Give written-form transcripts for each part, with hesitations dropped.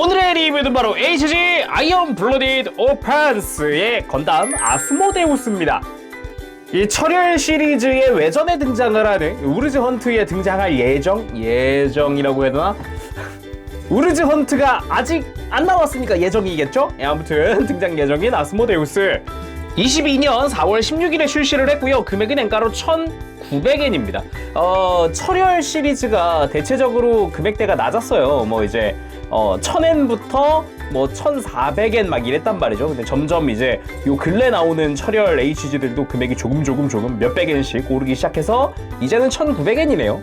오늘의 리뷰는 바로 HG 아이언 블러디드 오판스의 건담 아스모데우스입니다. 이 철혈 시리즈의 외전에 등장을 하는 우르즈 헌트에 등장할 예정이라고 해야 되나? 우르즈 헌트가 아직 안 나왔으니까 예정이겠죠? 아무튼 등장 예정인 아스모데우스 22년 4월 16일에 출시를 했고요. 금액은 엔가로 1,900엔입니다. 철혈 시리즈가 대체적으로 금액대가 낮았어요. 뭐 이제 1,000엔부터 뭐 1,400엔 막 이랬단 말이죠. 근데 점점 이제 요 근래 나오는 철혈 HG들도 금액이 조금 몇백엔씩 오르기 시작해서 이제는 1,900엔이네요.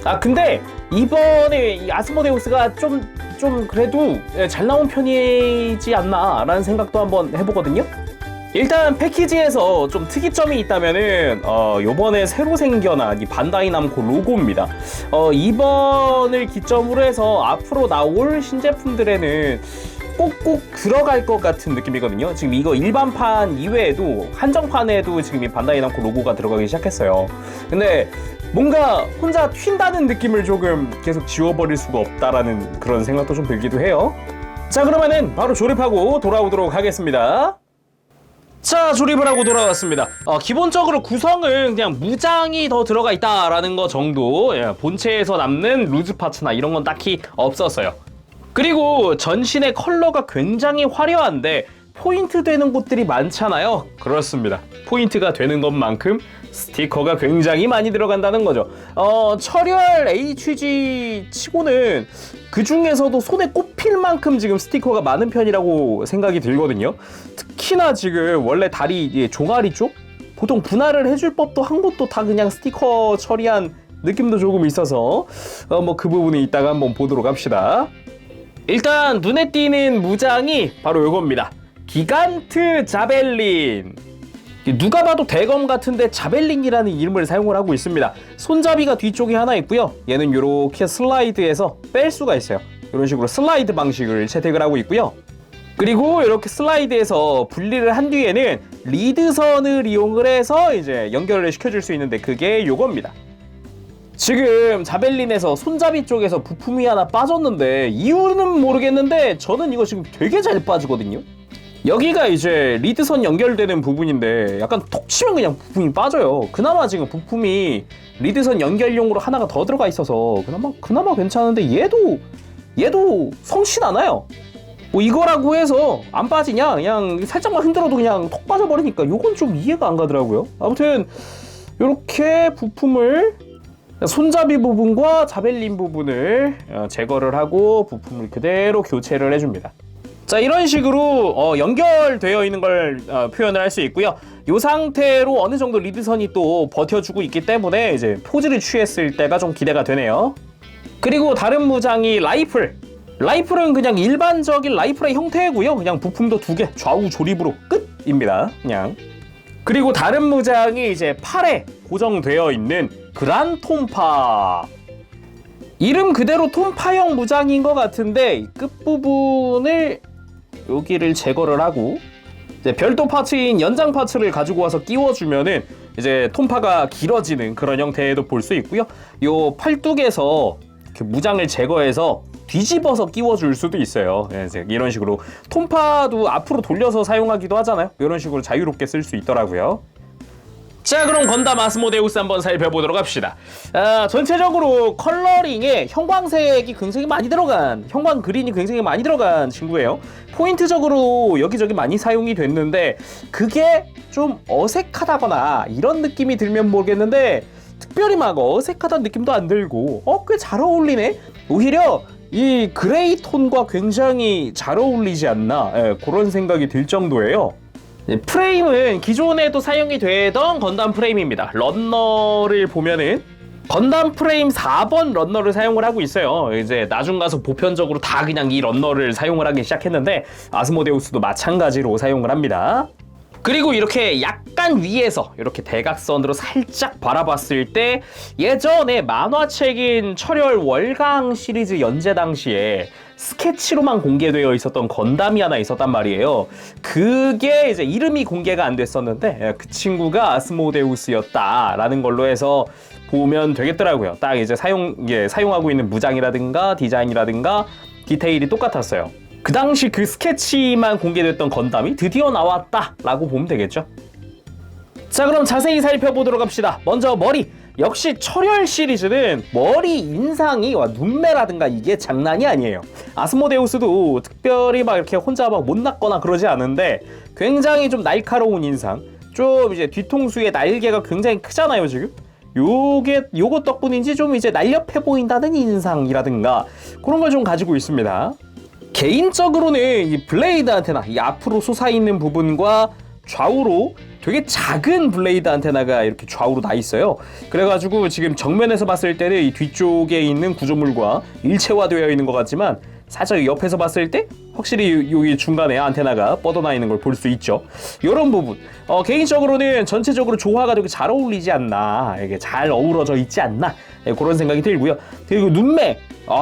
아 근데 이번에 이 아스모데우스가 좀 그래도 잘 나온 편이지 않나 라는 생각도 한번 해보거든요. 일단 패키지에서 좀 특이점이 있다면은 요번에 새로 생겨난 이 반다이 남코 로고입니다. 이번을 기점으로 해서 앞으로 나올 신제품들에는 꼭꼭 들어갈 것 같은 느낌이거든요. 지금 이거 일반판 이외에도 한정판에도 지금 이 반다이 남코 로고가 들어가기 시작했어요. 근데 뭔가 혼자 튄다는 느낌을 조금 계속 지워버릴 수가 없다라는 그런 생각도 좀 들기도 해요. 자, 그러면은 바로 조립하고 돌아오도록 하겠습니다. 자, 조립을 하고 돌아왔습니다. 기본적으로 구성은 그냥 무장이 더 들어가 있다라는 거 정도. 본체에서 남는 루즈 파츠나 이런 건 딱히 없었어요. 그리고 전신의 컬러가 굉장히 화려한데 포인트 되는 곳들이 많잖아요. 그렇습니다. 포인트가 되는 것만큼 스티커가 굉장히 많이 들어간다는 거죠. 철혈 HG 치고는 그 중에서도 손에 꼽힐 만큼 지금 스티커가 많은 편이라고 생각이 들거든요. 특히나 지금 원래 다리 종아리 쪽? 보통 분할을 해줄 법도 한 곳도 다 그냥 스티커 처리한 느낌도 조금 있어서 뭐 그 부분은 이따가 한번 보도록 합시다. 일단 눈에 띄는 무장이 바로 이겁니다. 기간트 자벨린. 누가 봐도 대검 같은데 자벨린이라는 이름을 사용을 하고 있습니다. 손잡이가 뒤쪽에 하나 있고요. 얘는 이렇게 슬라이드해서 뺄 수가 있어요. 이런 식으로 슬라이드 방식을 채택을 하고 있고요. 그리고 이렇게 슬라이드해서 분리를 한 뒤에는 리드선을 이용을 해서 이제 연결을 시켜줄 수 있는데 그게 요겁니다. 지금 자벨린에서 손잡이 쪽에서 부품이 하나 빠졌는데 이유는 모르겠는데 저는 이거 지금 되게 잘 빠지거든요. 여기가 이제 리드선 연결되는 부분인데 약간 톡 치면 그냥 부품이 빠져요. 그나마 지금 부품이 리드선 연결용으로 하나가 더 들어가 있어서 그나마 괜찮은데 얘도 성실 않아요. 뭐 이거라고 해서 안 빠지냐? 그냥 살짝만 흔들어도 그냥 톡 빠져버리니까 요건 좀 이해가 안 가더라고요. 아무튼 요렇게 부품을 손잡이 부분과 자벨린 부분을 제거를 하고 부품을 그대로 교체를 해줍니다. 자, 이런 식으로 연결되어 있는 걸 표현을 할 수 있고요. 이 상태로 어느 정도 리드선이 또 버텨주고 있기 때문에 이제 포즈를 취했을 때가 좀 기대가 되네요. 그리고 다른 무장이 라이플은 그냥 일반적인 라이플의 형태고요. 그냥 부품도 2개 좌우 조립으로 끝입니다. 그냥. 그리고 다른 무장이 이제 팔에 고정되어 있는 그란톰파. 이름 그대로 톰파형 무장인 것 같은데 끝부분을 여기를 제거를 하고 이제 별도 파츠인 연장 파츠를 가지고 와서 끼워주면은 이제 톰파가 길어지는 그런 형태도 볼 수 있고요. 요 팔뚝에서 이렇게 무장을 제거해서 뒤집어서 끼워줄 수도 있어요. 이런 식으로 톰파도 앞으로 돌려서 사용하기도 하잖아요. 이런 식으로 자유롭게 쓸 수 있더라고요. 자, 그럼 건담 아스모데우스 한번 살펴보도록 합시다. 전체적으로 컬러링에 형광색이 굉장히 많이 들어간, 형광 그린이 굉장히 많이 들어간 친구예요. 포인트적으로 여기저기 많이 사용이 됐는데 그게 좀 어색하다거나 이런 느낌이 들면 모르겠는데 특별히 막 어색하다는 느낌도 안 들고 꽤 잘 어울리네? 오히려 이 그레이 톤과 굉장히 잘 어울리지 않나 그런 생각이 들 정도예요. 프레임은 기존에도 사용이 되던 건담 프레임입니다. 런너를 보면은 건담 프레임 4번 런너를 사용을 하고 있어요. 이제 나중 가서 보편적으로 다 그냥 이 런너를 사용을 하기 시작했는데 아스모데우스도 마찬가지로 사용을 합니다. 그리고 이렇게 약간 위에서 이렇게 대각선으로 살짝 바라봤을 때 예전에 만화책인 철혈 월강 시리즈 연재 당시에 스케치로만 공개되어 있었던 건담이 하나 있었단 말이에요. 그게 이제 이름이 공개가 안 됐었는데 그 친구가 아스모데우스였다라는 걸로 해서 보면 되겠더라고요. 딱 이제 사용하고 있는 무장이라든가 디자인이라든가 디테일이 똑같았어요. 그 당시 그 스케치만 공개됐던 건담이 드디어 나왔다라고 보면 되겠죠. 자, 그럼 자세히 살펴보도록 합시다. 먼저 머리. 역시 철혈 시리즈는 머리 인상이 눈매라든가 이게 장난이 아니에요. 아스모데우스도 특별히 막 이렇게 혼자 막 못났거나 그러지 않은데 굉장히 좀 날카로운 인상, 좀 이제 뒤통수에 날개가 굉장히 크잖아요 지금. 요것 덕분인지 좀 이제 날렵해 보인다는 인상이라든가 그런 걸 좀 가지고 있습니다. 개인적으로는 이 블레이드 안테나, 이 앞으로 솟아있는 부분과 좌우로 되게 작은 블레이드 안테나가 이렇게 좌우로 나 있어요. 그래가지고 지금 정면에서 봤을 때는 이 뒤쪽에 있는 구조물과 일체화되어 있는 것 같지만 살짝 옆에서 봤을 때 확실히 여기 중간에 안테나가 뻗어나 있는 걸 볼 수 있죠. 이런 부분 개인적으로는 전체적으로 조화가 되게 잘 어울리지 않나, 이게 잘 어우러져 있지 않나, 그런 생각이 들고요. 그리고 눈매,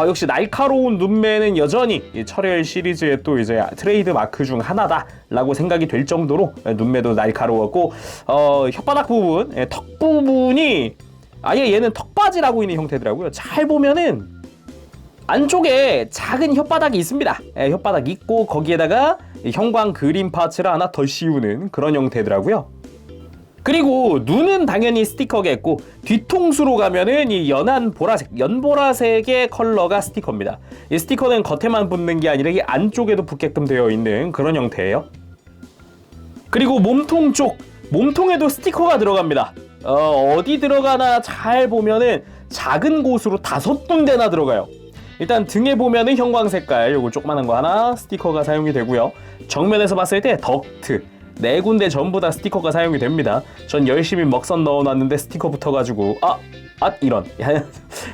역시 날카로운 눈매는 여전히 이 철혈 시리즈의 또 이제 트레이드 마크 중 하나다라고 생각이 될 정도로 눈매도 날카로웠고, 혓바닥 부분, 턱 부분이 아예 얘는 턱받이라고 있는 형태더라고요. 잘 보면은 안쪽에 작은 혓바닥이 있습니다. 혓바닥 있고 거기에다가 형광 그림 파츠를 하나 더 씌우는 그런 형태더라고요. 그리고 눈은 당연히 스티커겠고 뒤통수로 가면은 이 연한 보라색, 연보라색의 컬러가 스티커입니다. 이 스티커는 겉에만 붙는 게 아니라 이 안쪽에도 붙게끔 되어 있는 그런 형태예요. 그리고 몸통 쪽, 몸통에도 스티커가 들어갑니다. 어디 들어가나 잘 보면은 작은 곳으로 5군데나 들어가요. 일단 등에 보면은 형광 색깔 요거 조그만한 거 하나 스티커가 사용이 되고요. 정면에서 봤을 때 덕트 4군데 전부 다 스티커가 사용이 됩니다. 전 열심히 먹선 넣어놨는데 스티커 붙어가지고 이런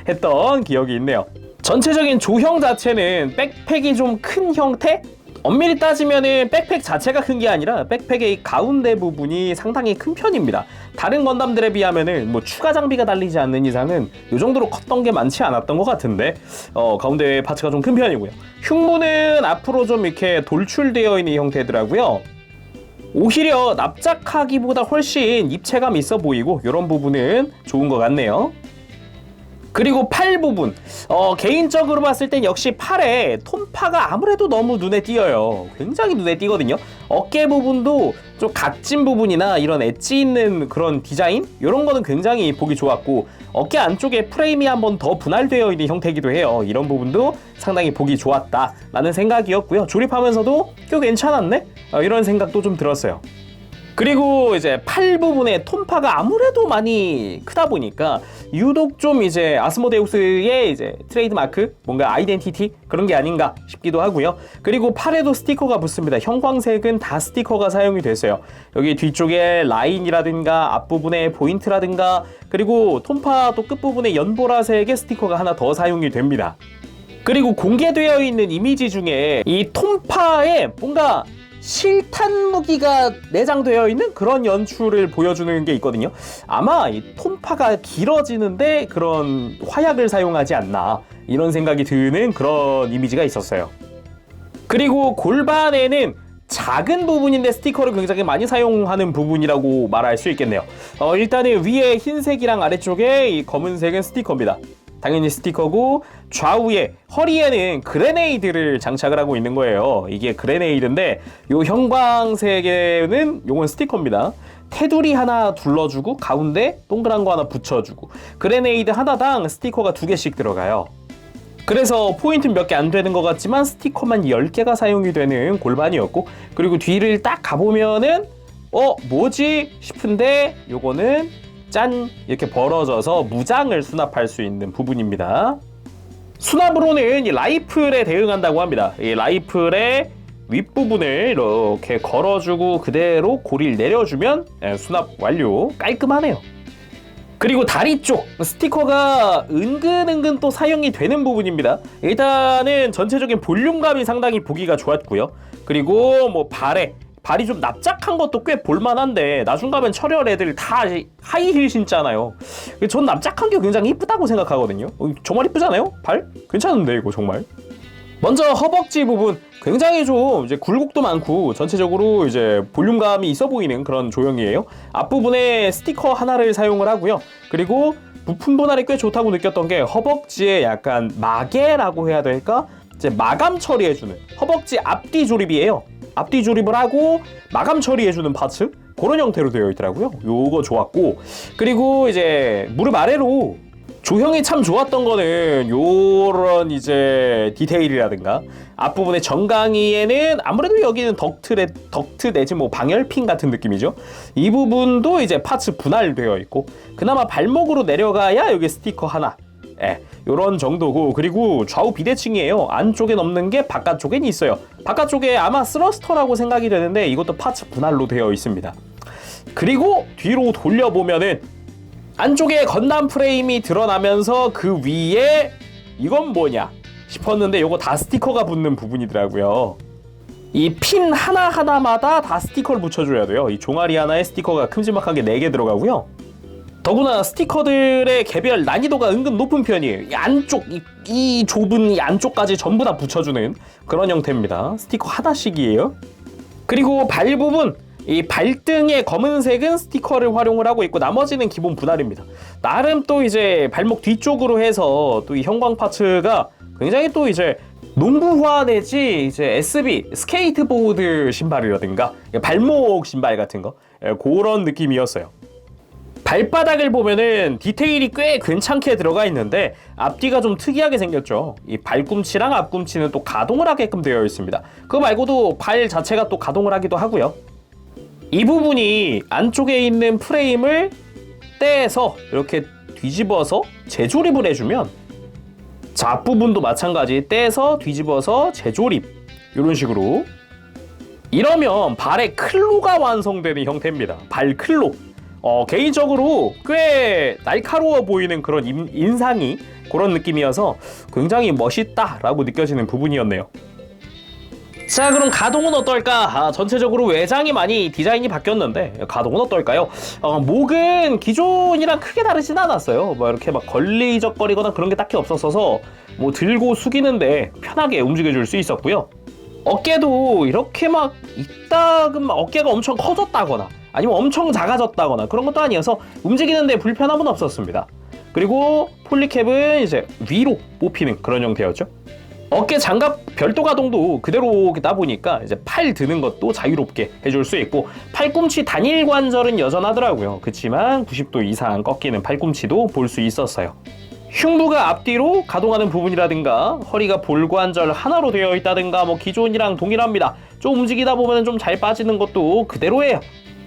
했던 기억이 있네요. 전체적인 조형 자체는 백팩이 좀 큰 형태? 엄밀히 따지면은 백팩 자체가 큰 게 아니라 백팩의 이 가운데 부분이 상당히 큰 편입니다. 다른 건담들에 비하면은 뭐 추가 장비가 달리지 않는 이상은 이 정도로 컸던 게 많지 않았던 것 같은데 가운데 파츠가 좀 큰 편이고요. 흉부는 앞으로 좀 이렇게 돌출되어 있는 형태더라고요. 오히려 납작하기보다 훨씬 입체감 있어 보이고 이런 부분은 좋은 것 같네요. 그리고 팔 부분, 개인적으로 봤을 땐 역시 팔에 톤파가 아무래도 너무 눈에 띄어요. 굉장히 눈에 띄거든요. 어깨 부분도 좀 각진 부분이나 이런 엣지 있는 그런 디자인, 이런 거는 굉장히 보기 좋았고, 어깨 안쪽에 프레임이 한번 더 분할되어 있는 형태이기도 해요. 이런 부분도 상당히 보기 좋았다라는 생각이었고요. 조립하면서도 꽤 괜찮았네? 이런 생각도 좀 들었어요. 그리고 이제 팔 부분에 톤파가 아무래도 많이 크다 보니까 유독 좀 이제 아스모데우스의 이제 트레이드 마크, 뭔가 아이덴티티 그런 게 아닌가 싶기도 하고요. 그리고 팔에도 스티커가 붙습니다. 형광색은 다 스티커가 사용이 됐어요. 여기 뒤쪽에 라인이라든가 앞부분에 포인트라든가 그리고 톤파 또 끝부분에 연보라색의 스티커가 하나 더 사용이 됩니다. 그리고 공개되어 있는 이미지 중에 이 톤파에 뭔가 실탄 무기가 내장되어 있는 그런 연출을 보여주는 게 있거든요. 아마 이 톤파가 길어지는데 그런 화약을 사용하지 않나 이런 생각이 드는 그런 이미지가 있었어요. 그리고 골반에는 작은 부분인데 스티커를 굉장히 많이 사용하는 부분이라고 말할 수 있겠네요. 일단은 위에 흰색이랑 아래쪽에 이 검은색은 스티커입니다. 당연히 스티커고 좌우에 허리에는 그레네이드를 장착을 하고 있는 거예요. 이게 그레네이드인데 요 형광색에는 요건 스티커입니다. 테두리 하나 둘러주고 가운데 동그란 거 하나 붙여주고 그레네이드 하나당 스티커가 2개씩 들어가요. 그래서 포인트는 몇 개 안 되는 것 같지만 스티커만 10개가 사용이 되는 골반이었고, 그리고 뒤를 딱 가보면은 뭐지 싶은데 요거는 짠! 이렇게 벌어져서 무장을 수납할 수 있는 부분입니다. 수납으로는 이 라이플에 대응한다고 합니다. 이 라이플의 윗부분을 이렇게 걸어주고 그대로 고리를 내려주면 수납 완료. 깔끔하네요. 그리고 다리 쪽 스티커가 은근히 또 사용이 되는 부분입니다. 일단은 전체적인 볼륨감이 상당히 보기가 좋았고요. 그리고 뭐 발이 좀 납작한 것도 꽤 볼만한데 나중 가면 철혈 애들 다 하이힐 신잖아요. 전 납작한 게 굉장히 이쁘다고 생각하거든요. 정말 이쁘잖아요? 발? 괜찮은데 이거 정말. 먼저 허벅지 부분 굉장히 좀 이제 굴곡도 많고 전체적으로 이제 볼륨감이 있어 보이는 그런 조형이에요. 앞부분에 스티커 하나를 사용을 하고요. 그리고 부품 분할이 꽤 좋다고 느꼈던 게 허벅지에 약간 마개라고 해야 될까? 이제 마감 처리해주는 허벅지 앞뒤 조립이에요. 앞뒤 조립을 하고 마감 처리해주는 파츠 그런 형태로 되어 있더라고요. 요거 좋았고, 그리고 이제 무릎 아래로 조형이 참 좋았던 거는 요런 이제 디테일이라든가 앞부분의 정강이에는 아무래도 여기는 덕트 내지 뭐 방열핀 같은 느낌이죠. 이 부분도 이제 파츠 분할되어 있고, 그나마 발목으로 내려가야 여기 스티커 하나, 요런 정도고, 그리고 좌우 비대칭이에요. 안쪽엔 없는 게 바깥쪽엔 있어요. 바깥쪽에 아마 스러스터라고 생각이 되는데 이것도 파츠 분할로 되어 있습니다. 그리고 뒤로 돌려보면은 안쪽에 건담 프레임이 드러나면서 그 위에 이건 뭐냐 싶었는데 요거 다 스티커가 붙는 부분이더라고요. 이 핀 하나하나마다 다 스티커를 붙여줘야 돼요. 이 종아리 하나에 스티커가 큼지막하게 4개 들어가고요. 더구나 스티커들의 개별 난이도가 은근 높은 편이에요. 이 안쪽, 이 좁은 이 안쪽까지 전부 다 붙여주는 그런 형태입니다. 스티커 하나씩이에요. 그리고 발 부분, 이 발등의 검은색은 스티커를 활용을 하고 있고 나머지는 기본 분할입니다. 나름 또 이제 발목 뒤쪽으로 해서 또 이 형광 파츠가 굉장히 또 이제 농구화 내지 이제 SB 스케이트보드 신발이라든가 발목 신발 같은 거, 그런 느낌이었어요. 발바닥을 보면은 디테일이 꽤 괜찮게 들어가 있는데 앞뒤가 좀 특이하게 생겼죠. 이 발꿈치랑 앞꿈치는 또 가동을 하게끔 되어 있습니다. 그거 말고도 발 자체가 또 가동을 하기도 하고요. 이 부분이 안쪽에 있는 프레임을 떼서 이렇게 뒤집어서 재조립을 해주면, 자, 앞부분도 마찬가지 떼서 뒤집어서 재조립, 이런 식으로 이러면 발의 클로가 완성되는 형태입니다. 발 클로. 개인적으로 꽤 날카로워 보이는 그런 인상이 그런 느낌이어서 굉장히 멋있다라고 느껴지는 부분이었네요. 자, 그럼 가동은 어떨까? 전체적으로 외장이 많이 디자인이 바뀌었는데 가동은 어떨까요? 목은 기존이랑 크게 다르진 않았어요. 뭐 이렇게 막 걸리적거리거나 그런 게 딱히 없었어서 뭐 들고 숙이는데 편하게 움직여줄 수 있었고요. 어깨도 이렇게 막 이따금 어깨가 엄청 커졌다거나 아니면 엄청 작아졌다거나 그런 것도 아니어서 움직이는데 불편함은 없었습니다. 그리고 폴리캡은 이제 위로 뽑히는 그런 형태였죠. 어깨 장갑 별도 가동도 그대로다 보니까 이제 팔 드는 것도 자유롭게 해줄 수 있고, 팔꿈치 단일 관절은 여전하더라고요. 그치만 90도 이상 꺾이는 팔꿈치도 볼 수 있었어요. 흉부가 앞뒤로 가동하는 부분이라든가 허리가 볼관절 하나로 되어 있다든가 뭐 기존이랑 동일합니다. 좀 움직이다 보면 좀 잘 빠지는 것도 그대로예요.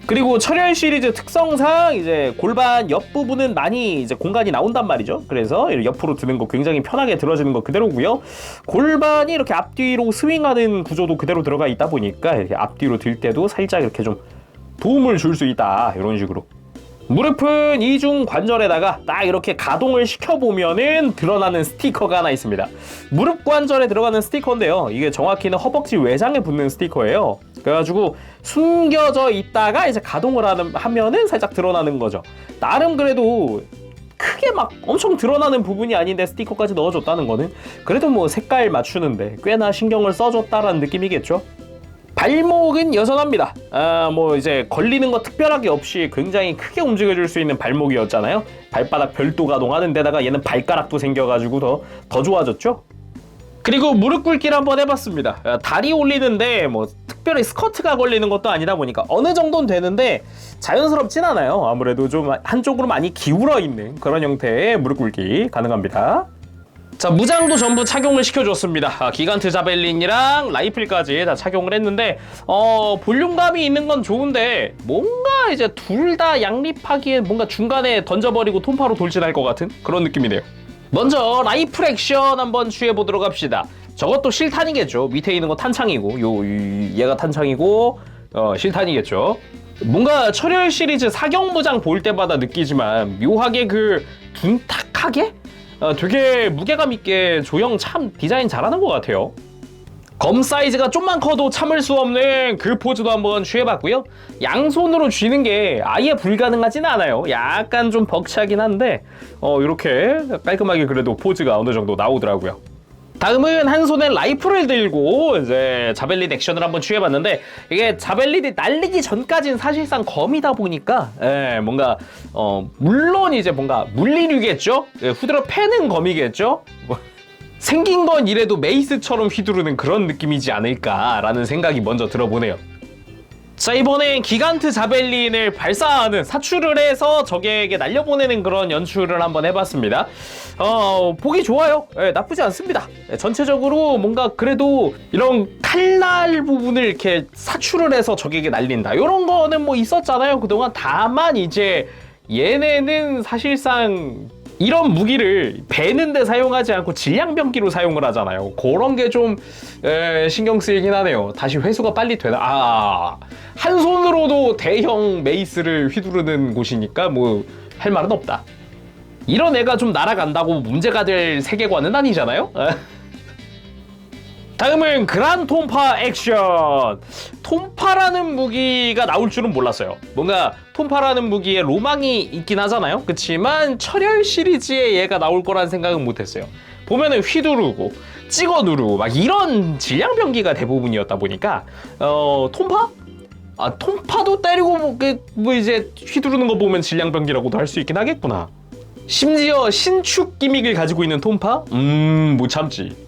그리고 철혈 시리즈 특성상 이제 골반 옆부분은 많이 이제 공간이 나온단 말이죠. 그래서 옆으로 드는 거 굉장히 편하게 들어지는 거 그대로고요. 골반이 이렇게 앞뒤로 스윙하는 구조도 그대로 들어가 있다 보니까 이렇게 앞뒤로 들 때도 살짝 이렇게 좀 도움을 줄 수 있다, 이런 식으로. 무릎은 이중 관절에다가 딱 이렇게 가동을 시켜보면은 드러나는 스티커가 하나 있습니다. 무릎 관절에 들어가는 스티커인데요. 이게 정확히는 허벅지 외장에 붙는 스티커예요. 그래가지고 숨겨져 있다가 이제 가동을 하면은 살짝 드러나는 거죠. 나름 그래도 크게 막 엄청 드러나는 부분이 아닌데 스티커까지 넣어줬다는 거는 그래도 뭐 색깔 맞추는데 꽤나 신경을 써줬다라는 느낌이겠죠. 발목은 여전합니다. 뭐 이제 걸리는 거 특별하게 없이 굉장히 크게 움직여줄 수 있는 발목이었잖아요. 발바닥 별도 가동하는 데다가 얘는 발가락도 생겨가지고 더 좋아졌죠. 그리고 무릎 꿇기를 한번 해봤습니다. 다리 올리는데 뭐 특별히 스커트가 걸리는 것도 아니다 보니까 어느 정도는 되는데 자연스럽진 않아요. 아무래도 좀 한쪽으로 많이 기울어 있는 그런 형태의 무릎 꿇기 가능합니다. 자, 무장도 전부 착용을 시켜줬습니다. 기간트 자벨린이랑 라이플까지 다 착용을 했는데 볼륨감이 있는 건 좋은데 뭔가 이제 둘 다 양립하기에 뭔가 중간에 던져버리고 톤파로 돌진할 것 같은 그런 느낌이네요. 먼저 라이플 액션 한번 취해보도록 합시다. 저것도 실탄이겠죠. 밑에 있는 거 탄창이고 얘가 탄창이고 실탄이겠죠. 뭔가 철혈 시리즈 사격 무장 볼 때마다 느끼지만 묘하게 그 둔탁하게 되게 무게감 있게 조형 참 디자인 잘하는 것 같아요. 검 사이즈가 좀만 커도 참을 수 없는 그 포즈도 한번 취해봤고요. 양손으로 쥐는 게 아예 불가능하진 않아요. 약간 좀 벅차긴 한데 이렇게 깔끔하게 그래도 포즈가 어느 정도 나오더라고요. 다음은 한 손에 라이플을 들고 이제 자벨린 액션을 한번 취해봤는데, 이게 자벨린이 날리기 전까지는 사실상 검이다 보니까 뭔가 물론 이제 뭔가 물리류겠죠. 후드려 패는 검이겠죠. 생긴 건 이래도 메이스처럼 휘두르는 그런 느낌이지 않을까라는 생각이 먼저 들어보네요. 자, 이번엔 기간트 자벨린을 발사하는, 사출을 해서 적에게 날려보내는 그런 연출을 한번 해봤습니다. 보기 좋아요. 나쁘지 않습니다. 전체적으로 뭔가 그래도 이런 칼날 부분을 이렇게 사출을 해서 적에게 날린다, 이런 거는 뭐 있었잖아요 그동안. 다만 이제 얘네는 사실상 이런 무기를 베는데 사용하지 않고 질량병기로 사용을 하잖아요. 그런 게 좀 신경 쓰이긴 하네요. 다시 회수가 빨리 되나? 한 손으로도 대형 메이스를 휘두르는 곳이니까 뭐 할 말은 없다. 이런 애가 좀 날아간다고 문제가 될 세계관은 아니잖아요. 다음은 그란 톰파 액션. 톰파라는 무기가 나올 줄은 몰랐어요. 뭔가 톰파라는 무기에 로망이 있긴 하잖아요. 그치만 철혈 시리즈에 얘가 나올 거란 생각은 못했어요. 보면은 휘두르고 찍어 누르고 막 이런 질량병기가 대부분이었다 보니까 톰파? 톰파도 때리고 뭐 이제 휘두르는 거 보면 질량병기라고도 할 수 있긴 하겠구나. 심지어 신축 기믹을 가지고 있는 톰파? 못 참지.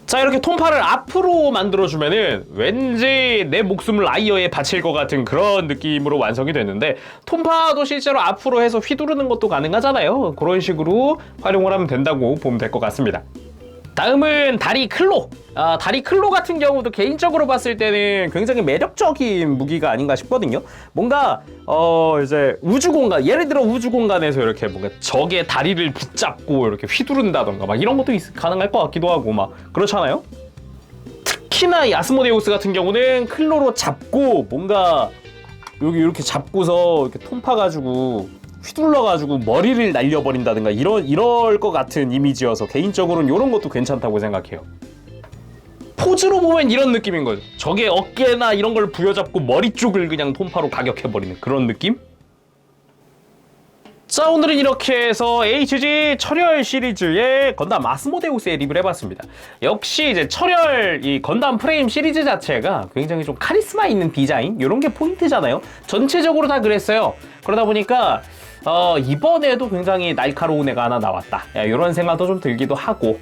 자, 이렇게 톰파를 앞으로 만들어주면은 왠지 내 목숨을 라이어에 바칠 것 같은 그런 느낌으로 완성이 됐는데, 톰파도 실제로 앞으로 해서 휘두르는 것도 가능하잖아요. 그런 식으로 활용을 하면 된다고 보면 될 것 같습니다. 다음은 다리 클로. 다리 클로 같은 경우도 개인적으로 봤을 때는 굉장히 매력적인 무기가 아닌가 싶거든요. 뭔가 이제 우주 공간, 예를 들어 우주 공간에서 이렇게 뭔가 적의 다리를 붙잡고 이렇게 휘두른다던가 막 이런 것도 가능할 것 같기도 하고 막 그렇잖아요. 특히나 이 아스모데우스 같은 경우는 클로로 잡고 뭔가 여기 이렇게 잡고서 이렇게 톰파 가지고 휘둘러가지고 머리를 날려버린다든가 이럴 것 같은 이미지여서 개인적으로는 이런 것도 괜찮다고 생각해요. 포즈로 보면 이런 느낌인 거죠. 적의 어깨나 이런 걸 부여잡고 머리 쪽을 그냥 톰파로 가격해버리는 그런 느낌? 자, 오늘은 이렇게 해서 HG 철혈 시리즈의 건담 아스모데우스의 리뷰를 해봤습니다. 역시 이제 철혈 이 건담 프레임 시리즈 자체가 굉장히 좀 카리스마 있는 디자인, 이런 게 포인트잖아요. 전체적으로 다 그랬어요. 그러다 보니까 이번에도 굉장히 날카로운 애가 하나 나왔다, 이런 생각도 좀 들기도 하고,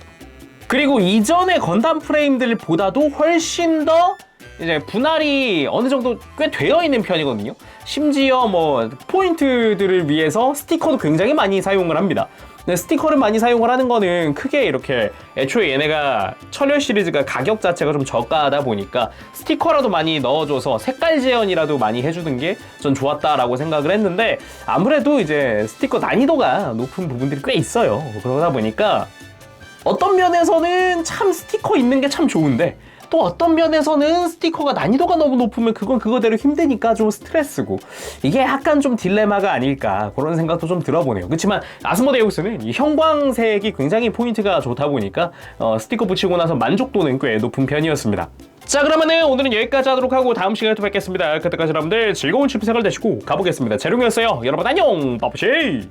그리고 이전의 건담 프레임들보다도 훨씬 더 이제 분할이 어느 정도 꽤 되어 있는 편이거든요. 심지어 뭐 포인트들을 위해서 스티커도 굉장히 많이 사용을 합니다. 근데 스티커를 많이 사용을 하는 거는 크게 이렇게 애초에 얘네가 철혈 시리즈가 가격 자체가 좀 저가하다 보니까 스티커라도 많이 넣어줘서 색깔 재현이라도 많이 해주는 게 전 좋았다라고 생각을 했는데, 아무래도 이제 스티커 난이도가 높은 부분들이 꽤 있어요. 그러다 보니까 어떤 면에서는 참 스티커 있는 게 참 좋은데, 또 어떤 면에서는 스티커가 난이도가 너무 높으면 그건 그거대로 힘드니까 좀 스트레스고, 이게 약간 좀 딜레마가 아닐까, 그런 생각도 좀 들어보네요. 그렇지만 아스모데우스는 이 형광색이 굉장히 포인트가 좋다 보니까 스티커 붙이고 나서 만족도는 꽤 높은 편이었습니다. 자, 그러면은 오늘은 여기까지 하도록 하고 다음 시간에 또 뵙겠습니다. 그때까지 여러분들 즐거운 출퇴 생활 되시고 가보겠습니다. 재룡이었어요. 여러분 안녕, 빠빠시.